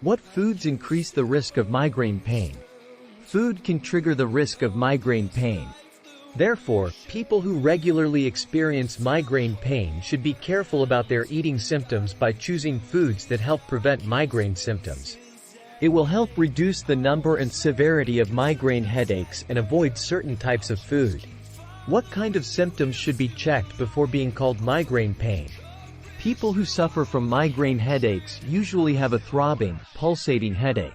What foods increase the risk of migraine pain? Food can trigger the risk of migraine pain. Therefore, people who regularly experience migraine pain should be careful about their eating symptoms by choosing foods that help prevent migraine symptoms. It will help reduce the number and severity of migraine headaches and avoid certain types of food. What kind of symptoms should be checked before being called migraine pain? People who suffer from migraine headaches usually have a throbbing, pulsating headache.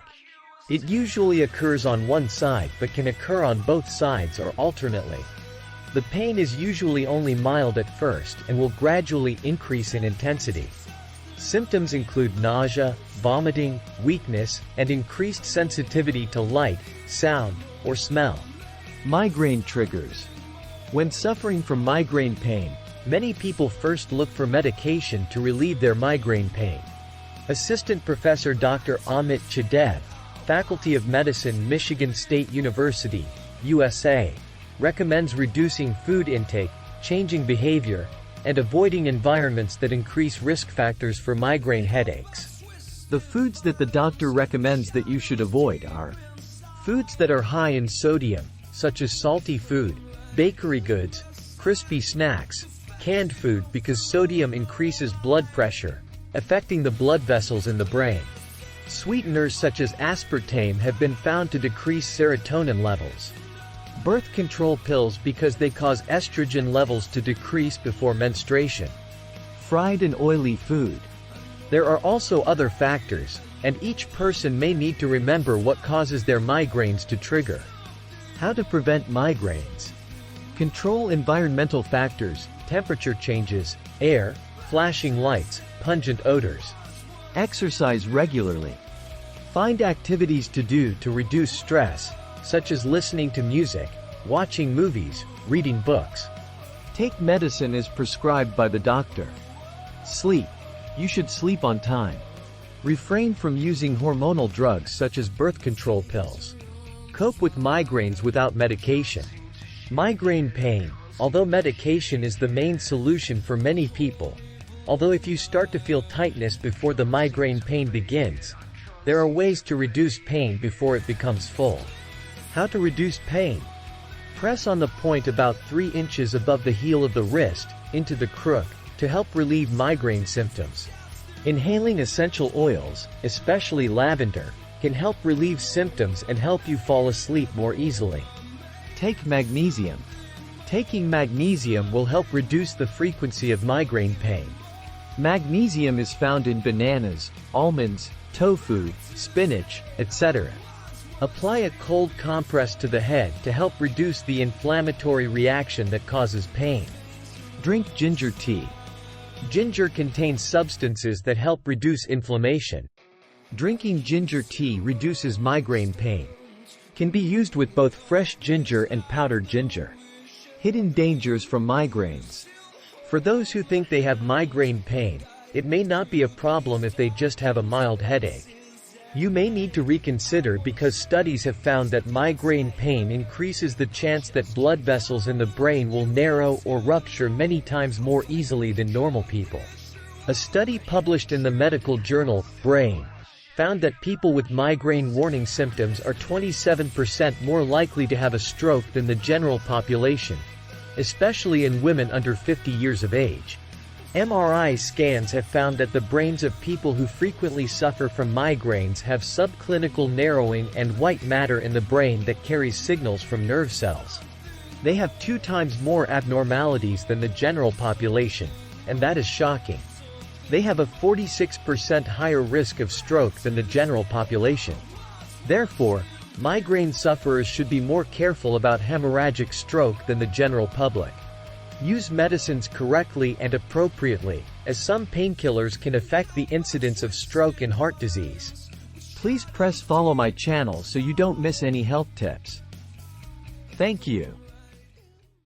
It usually occurs on one side but can occur on both sides or alternately. The pain is usually only mild at first and will gradually increase in intensity. Symptoms include nausea, vomiting, weakness, and increased sensitivity to light, sound, or smell. Migraine triggers. When suffering from migraine pain, many people first look for medication to relieve their migraine pain. Assistant Professor Dr. Amit Chadev, Faculty of Medicine, Michigan State University, USA, recommends reducing food intake, changing behavior, and avoiding environments that increase risk factors for migraine headaches. The foods that the doctor recommends that you should avoid are foods that are high in sodium, such as salty food, bakery goods, crispy snacks, canned food because sodium increases blood pressure, affecting the blood vessels in the brain. Sweeteners such as aspartame have been found to decrease serotonin levels. Birth control pills because they cause estrogen levels to decrease before menstruation. Fried and oily food. There are also other factors, and each person may need to remember what causes their migraines to trigger. How to prevent migraines. Control environmental factors, temperature changes, air, flashing lights, pungent odors. Exercise regularly. Find activities to do to reduce stress, such as listening to music, watching movies, reading books. Take medicine as prescribed by the doctor. Sleep. You should sleep on time. Refrain from using hormonal drugs such as birth control pills. Cope with migraines without medication. Migraine pain, although medication is the main solution for many people, although if you start to feel tightness before the migraine pain begins, there are ways to reduce pain before it becomes full. How to reduce pain? Press on the point about 3 inches above the heel of the wrist, into the crook, to help relieve migraine symptoms. Inhaling essential oils, especially lavender, can help relieve symptoms and help you fall asleep more easily. Take magnesium. Taking magnesium will help reduce the frequency of migraine pain. Magnesium is found in bananas, almonds, tofu, spinach, etc. Apply a cold compress to the head to help reduce the inflammatory reaction that causes pain. Drink ginger tea. Ginger contains substances that help reduce inflammation. Drinking ginger tea reduces migraine pain. Can be used with both fresh ginger and powdered ginger. Hidden dangers from migraines. For those who think they have migraine pain, it may not be a problem if they just have a mild headache. You may need to reconsider because studies have found that migraine pain increases the chance that blood vessels in the brain will narrow or rupture many times more easily than normal people. A study published in the medical journal, Brain, found that people with migraine warning symptoms are 27% more likely to have a stroke than the general population, especially in women under 50 years of age. MRI scans have found that the brains of people who frequently suffer from migraines have subclinical narrowing and white matter in the brain that carries signals from nerve cells. They have 2 times more abnormalities than the general population, and that is shocking. They have a 46% higher risk of stroke than the general population. Therefore, migraine sufferers should be more careful about hemorrhagic stroke than the general public. Use medicines correctly and appropriately, as some painkillers can affect the incidence of stroke and heart disease. Please press follow my channel so you don't miss any health tips. Thank you.